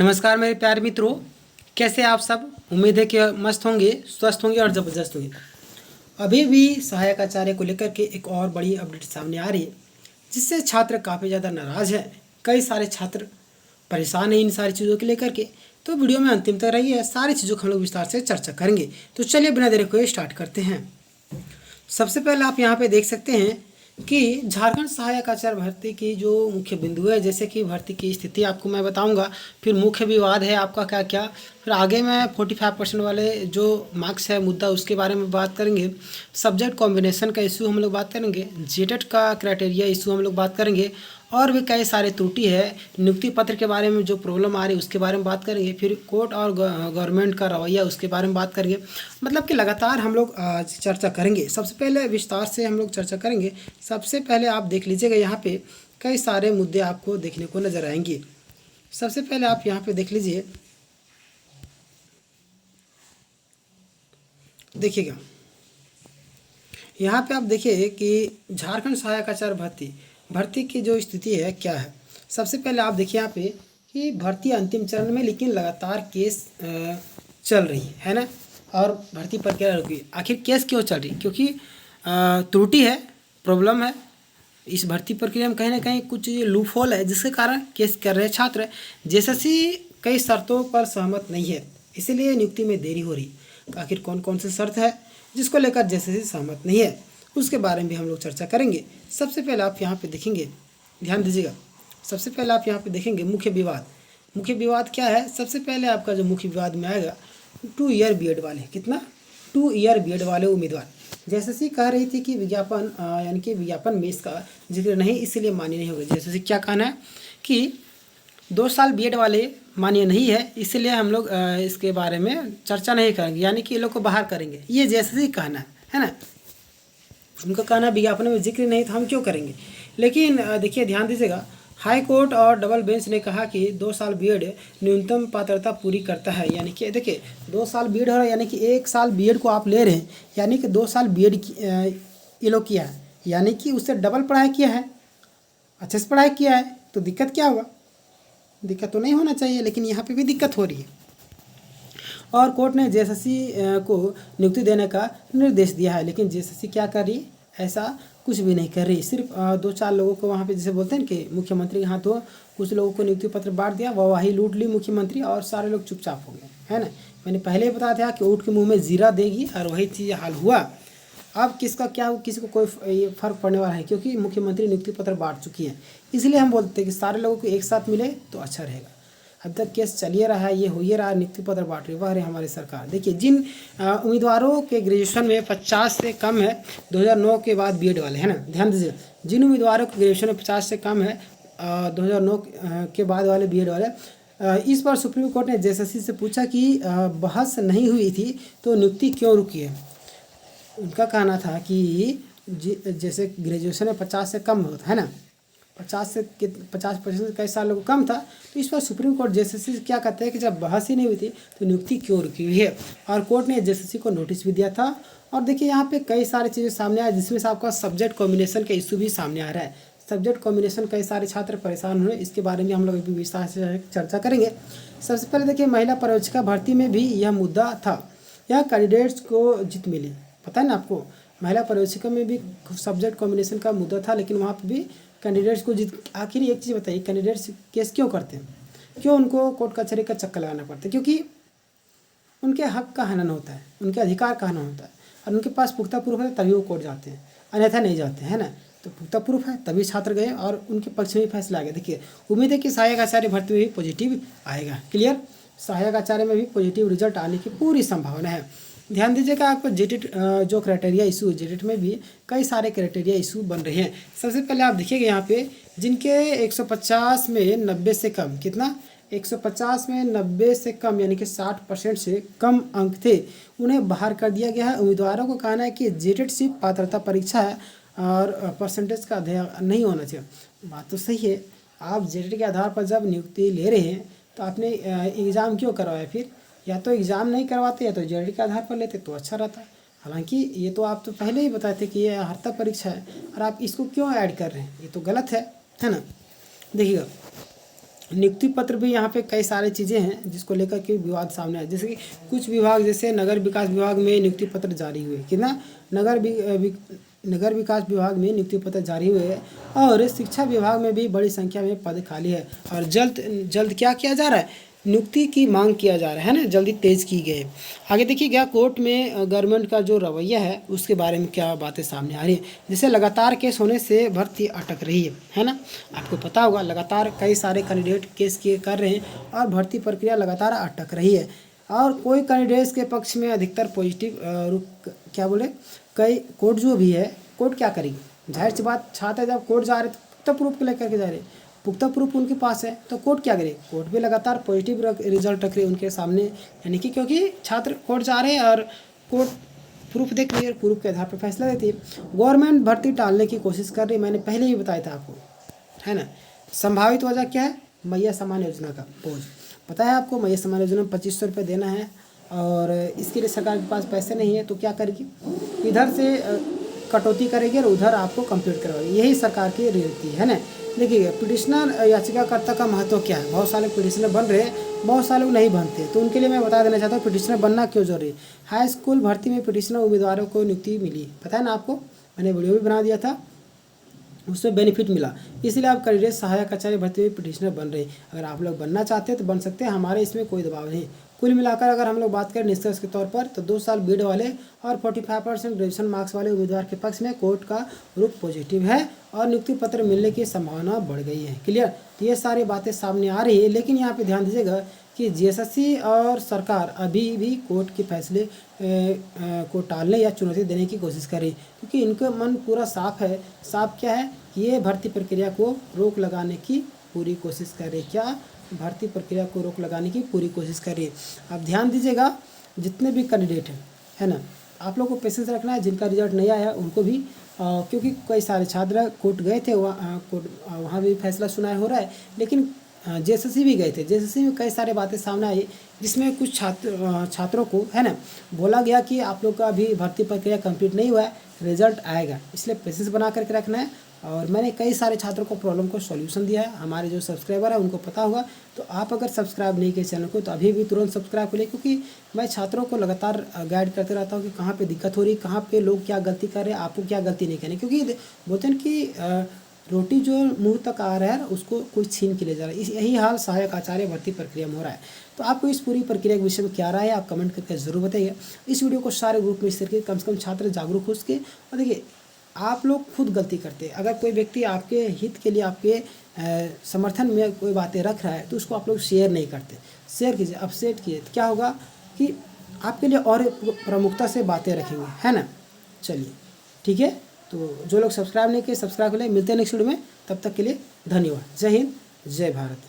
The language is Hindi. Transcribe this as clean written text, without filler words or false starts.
नमस्कार मेरे प्यारे मित्रों, कैसे आप सब। उम्मीद है कि मस्त होंगे, स्वस्थ होंगे और ज़बरदस्त होंगे। अभी भी सहायक आचार्य को लेकर के एक और बड़ी अपडेट सामने आ रही है, जिससे छात्र काफ़ी ज़्यादा नाराज़ हैं। कई सारे छात्र परेशान हैं इन सारी चीज़ों को लेकर के। तो वीडियो में अंतिम तक रहिए, सारी चीज़ों को हम लोग विस्तार से चर्चा करेंगे। तो चलिए बिना देरी हुए स्टार्ट करते हैं। सबसे पहले आप यहाँ पे देख सकते हैं कि झारखंड सहायक आचार्य भर्ती की जो मुख्य बिंदु है, जैसे कि भर्ती की स्थिति आपको मैं बताऊंगा, फिर मुख्य विवाद है आपका क्या क्या, फिर आगे मैं 45% वाले जो मार्क्स है मुद्दा उसके बारे में बात करेंगे। सब्जेक्ट कॉम्बिनेशन का इशू हम लोग बात करेंगे, जेटेट का क्राइटेरिया इशू हम लोग बात करेंगे, और भी कई सारे त्रुटि है। नियुक्ति पत्र के बारे में जो प्रॉब्लम आ रही है उसके बारे में बात करेंगे। फिर कोर्ट और गवर्नमेंट का रवैया उसके बारे में बात करेंगे। मतलब कि लगातार हम लोग चर्चा करेंगे। सबसे पहले विस्तार से हम लोग चर्चा करेंगे। सबसे पहले आप देख लीजिएगा, यहाँ पे कई सारे मुद्दे आपको देखने को नजर आएंगे। सबसे पहले आप यहाँ पे देख लीजिए, देखिएगा यहाँ पे आप देखिए कि झारखंड सहायक आचार्य भर्ती की जो स्थिति है क्या है। सबसे पहले आप देखिए यहाँ पे कि भर्ती अंतिम चरण में, लेकिन लगातार केस चल रही है ना, और भर्ती प्रक्रिया रुकी। आखिर केस क्यों चल रही? क्योंकि त्रुटि है, प्रॉब्लम है इस भर्ती प्रक्रिया में। कहीं ना कहीं कुछ लूप होल है, जिसके कारण केस कर रहे छात्र। जेएसएससी कई शर्तों पर सहमत नहीं है, इसीलिए नियुक्ति में देरी हो रही। आखिर कौन कौन से शर्त है जिसको लेकर जेएसएससी सहमत नहीं है, उसके बारे में भी हम लोग चर्चा करेंगे। सबसे पहले आप यहाँ पे देखेंगे, ध्यान दीजिएगा। सबसे पहले आप यहाँ पे देखेंगे मुख्य विवाद। मुख्य विवाद क्या है? सबसे पहले आपका जो मुख्य विवाद में आएगा 2 ईयर बीएड वाले, कितना 2 ईयर बीएड वाले उम्मीदवार। जेएसएससी कह रही थी कि विज्ञापन यानी कि विज्ञापन में इसका जिक्र नहीं, इसलिए मान्य नहीं होगा। जेएसएससी क्या कहना है कि 2 साल बीएड वाले मान्य नहीं है, इसलिए हम लोग इसके बारे में चर्चा नहीं करेंगे, यानी कि ये लोग को बाहर करेंगे। ये जेएसएससी कहना है ना। उनका कहना विज्ञापन में जिक्र नहीं तो हम क्यों करेंगे। लेकिन देखिए ध्यान दीजिएगा, हाई कोर्ट और डबल बेंच ने कहा कि 2 साल बीएड न्यूनतम पात्रता पूरी करता है। यानी कि देखिए 2 साल बीएड हो रहा है, यानी कि 1 साल बीएड को आप ले रहे हैं, यानी कि 2 साल बीएड ये लोग किया है, यानी कि उससे डबल पढ़ाई किया है, अच्छे से पढ़ाई किया है। तो दिक्कत क्या होगा? दिक्कत तो नहीं होना चाहिए, लेकिन यहाँ पे भी दिक्कत हो रही है। और कोर्ट ने जेएसएससी को नियुक्ति देने का निर्देश दिया है, लेकिन जेएसएससी क्या कर रही? ऐसा कुछ भी नहीं कर रही। सिर्फ 2-4 लोगों को वहाँ पे, जैसे बोलते हैं कि मुख्यमंत्री के हाथों कुछ लोगों को नियुक्ति पत्र बांट दिया, वही लूट ली मुख्यमंत्री, और सारे लोग चुपचाप हो गए, है ना। मैंने पहले ही बताया था कि ऊँट के मुँह में जीरा देगी, और वही चीज़ हाल हुआ। अब किसका क्या, किसी को कोई फर्क पड़ने वाला है, क्योंकि मुख्यमंत्री नियुक्ति पत्र बांट चुकी है। इसलिए हम बोलते हैं कि सारे लोगों को एक साथ मिले तो अच्छा रहेगा। अब तक केस चलिए रहा है, ये हो ही रहा, नियुक्ति पत्र बांट रही है हमारी सरकार। देखिए जिन उम्मीदवारों के ग्रेजुएशन में 50 से कम है, 2009 के बाद बीएड वाले, है ना, ध्यान दीजिए। जिन उम्मीदवारों के ग्रेजुएशन में 50 से कम है, 2009 के बाद वाले बीएड वाले, इस बार सुप्रीम कोर्ट ने जेएसएससी से पूछा कि बहस नहीं हुई थी तो नियुक्ति क्यों रुकी है। उनका कहना था कि जैसे ग्रेजुएशन में 50 से कम होता है ना, 50% कई साल लोगों को कम था, तो इस पर सुप्रीम कोर्ट जेएसएससी से क्या कहते हैं कि जब बहस ही नहीं हुई थी तो नियुक्ति क्यों रुकी हुई है। और कोर्ट ने जेएसएससी को नोटिस भी दिया था। और देखिए यहाँ पे कई सारी चीज़ें सामने आए, जिसमें से आपका सब्जेक्ट कॉम्बिनेशन का इशू भी सामने आ रहा है। सब्जेक्ट कॉम्बिनेशन कई सारे छात्र परेशान हुए, इसके बारे में हम लोग अभी विस्तार से चर्चा करेंगे। सबसे पहले देखिए, महिला पर्यवेक्षिका भर्ती में भी यह मुद्दा था। यह कैंडिडेट्स को जीत मिली, पता है ना आपको। महिला पर्यवेक्षिका में भी सब्जेक्ट कॉम्बिनेशन का मुद्दा था, लेकिन वहाँ पर भी कैंडिडेट्स को जीत। आखिर एक चीज़ बताइए, कैंडिडेट्स केस क्यों करते हैं? क्यों उनको कोर्ट कचहरी का चक्कर लगाना पड़ता है? क्योंकि उनके हक का हनन होता है, उनके अधिकार का हनन होता है, और उनके पास पुख्ता प्रूफ है तभी वो कोर्ट जाते हैं, अन्यथा नहीं जाते, है ना। तो पुख्ता प्रूफ है तभी छात्र गए और उनके पक्ष में फैसला आ गया। देखिए उम्मीद है कि सहायक आचार्य भर्ती में भी पॉजिटिव आएगा। क्लियर, सहायक आचार्य में भी पॉजिटिव रिजल्ट आने की पूरी संभावना है। ध्यान दीजिएगा, आपको जेटेट जो क्राइटेरिया इशू, जेटेट में भी कई सारे क्राइटेरिया इशू बन रहे हैं। सबसे पहले आप देखिएगा यहाँ पे, जिनके 150 में 90 से कम, कितना 150 में 90 से कम, यानी कि 60% से कम अंक थे, उन्हें बाहर कर दिया गया है। उम्मीदवारों को कहना है कि जेटेट सिर्फ पात्रता परीक्षा है और परसेंटेज का अध्ययन नहीं होना चाहिए। बात तो सही है, आप जेटेट के आधार पर जब नियुक्ति ले रहे हैं तो आपने एग्ज़ाम क्यों करवाया? फिर या तो एग्ज़ाम नहीं करवाते या तो जेटेट के आधार पर लेते तो अच्छा रहता। हालांकि ये तो आप तो पहले ही बताए थे कि ये अर्हता परीक्षा है, और आप इसको क्यों ऐड कर रहे हैं? ये तो गलत है ना। देखिएगा नियुक्ति पत्र भी यहाँ पे कई सारी चीज़ें हैं जिसको लेकर के विवाद सामने आए। जैसे कि कुछ विभाग, जैसे नगर विकास विभाग में नियुक्ति पत्र जारी हुए, कितना नगर विकास विभाग में नियुक्ति पत्र जारी हुए हैं। और शिक्षा विभाग में भी बड़ी संख्या में पद खाली है और जल्द जल्द क्या किया जा रहा है, नियुक्ति की मांग किया जा रहा है ना, जल्दी तेज की गई है। आगे देखिएगा कोर्ट में गवर्नमेंट का जो रवैया है उसके बारे में क्या बातें सामने आ रही है। जैसे लगातार केस होने से भर्ती अटक रही है ना। आपको पता होगा लगातार कई सारे कैंडिडेट केस किए कर रहे हैं और भर्ती प्रक्रिया लगातार अटक रही है। और कोई कैंडिडेट्स के पक्ष में अधिकतर पॉजिटिव क्या बोले, कई कोर्ट जो भी है, कोर्ट क्या करेगी, जाहिर सी बात, छात्र जब कोर्ट जा रहे तो पुख्ता प्रूफ को लेकर के जा रहे, पुख्ता प्रूफ उनके पास है, तो कोर्ट क्या करे, कोर्ट भी लगातार पॉजिटिव रिजल्ट रख रही है उनके सामने, यानी कि क्योंकि छात्र कोर्ट जा रहे हैं और कोर्ट प्रूफ देख रही है, प्रूफ के आधार पर फैसला देती है। गवर्नमेंट भर्ती टालने की कोशिश कर रही है, मैंने पहले ही बताया था आपको, है ना। संभावित वजह क्या है, मैया सम्मान योजना का बोझ, पता है आपको, मैया सम्मान योजना में 2500 रुपये देना है और इसके लिए सरकार के पास पैसे नहीं है, तो क्या करेगी, इधर से कटौती करेगी और उधर आपको कंप्लीट करवाएगी, यही सरकार की रीति है ना। देखिए पिटिशनर याचिकाकर्ता का महत्व क्या है, बहुत सारे पिटिशनर बन रहे हैं, बहुत सारे लोग नहीं बनते, तो उनके लिए मैं बता देना चाहता हूँ पिटिशनर बनना क्यों जरूरी है। हाई स्कूल भर्ती में पिटिशनर उम्मीदवारों को नियुक्ति मिली, पता है ना आपको, मैंने वीडियो भी बना दिया था, उससे बेनिफिट मिला, इसलिए आप कैंडिडेट सहायक आचार्य भर्ती में पिटिशनर बन रहे हैं। अगर आप लोग बनना चाहते हैं तो बन सकते हैं, हमारे इसमें कोई दबाव नहीं। कुल मिलाकर अगर हम लोग बात करें निष्कर्ष के तौर पर, तो 2 साल बीएड वाले और 45% ग्रेजुएशन मार्क्स वाले उम्मीदवार के पक्ष में कोर्ट का रुख पॉजिटिव है और नियुक्ति पत्र मिलने की संभावना बढ़ गई है। क्लियर, तो ये सारी बातें सामने आ रही है, लेकिन यहाँ पे ध्यान दीजिएगा कि जीएसएससी और सरकार अभी भी कोर्ट के फैसले को टालने या चुनौती देने की कोशिश कर रही है, क्योंकि इनका मन पूरा साफ है। साफ क्या है कि ये भर्ती प्रक्रिया को रोक लगाने की पूरी कोशिश कर रही है। क्या, भर्ती प्रक्रिया को रोक लगाने की पूरी कोशिश कर रही है। आप ध्यान दीजिएगा, जितने भी कैंडिडेट हैं, है ना, आप लोग को पेशेंस रखना है, जिनका रिजल्ट नहीं आया उनको भी, क्योंकि कई सारे छात्र कोर्ट गए थे, वहाँ भी फैसला सुनाया हो रहा है, लेकिन जेएसएससी भी गए थे, जेएसएससी में कई सारे बातें सामने आई, जिसमें कुछ छात्रों को, है ना, बोला गया कि आप लोग का अभी भर्ती प्रक्रिया कंप्लीट नहीं हुआ है, रिजल्ट आएगा, इसलिए पेशेंस बना करके रखना है। और मैंने कई सारे छात्रों को प्रॉब्लम को सॉल्यूशन दिया है, हमारे जो सब्सक्राइबर है उनको पता होगा। तो आप अगर सब्सक्राइब नहीं किए चैनल को तो अभी भी तुरंत सब्सक्राइब करिए, क्योंकि मैं छात्रों को लगातार गाइड करते रहता हूँ कि कहाँ पे दिक्कत हो रही है, कहाँ पे लोग क्या गलती कर रहे हैं, आपको क्या गलती नहीं करनी, क्योंकि बोलते हैं कि रोटी जो मुंह तक आ रहा है उसको कोई छीन के ले जा रहा है। यही हाल सहायक आचार्य भर्ती प्रक्रिया में हो रहा है। तो आपको इस पूरी प्रक्रिया के विषय में क्या राय है, आप कमेंट करके जरूर बताइए। इस वीडियो को सारे ग्रुप में शेयर करके कम से कम छात्र जागरूक हो सके। और देखिए, आप लोग खुद गलती करते हैं, अगर कोई व्यक्ति आपके हित के लिए, आपके समर्थन में कोई बातें रख रहा है तो उसको आप लोग शेयर नहीं करते। शेयर कीजिए, अपसेट कीजिए, तो क्या होगा कि आपके लिए और प्रमुखता से बातें रखेंगे, है ना। चलिए ठीक है, तो जो लोग सब्सक्राइब नहीं किए सब्सक्राइब करें। मिलते हैं नेक्स्ट वीडियो में, तब तक के लिए धन्यवाद। जय हिंद, जय भारत।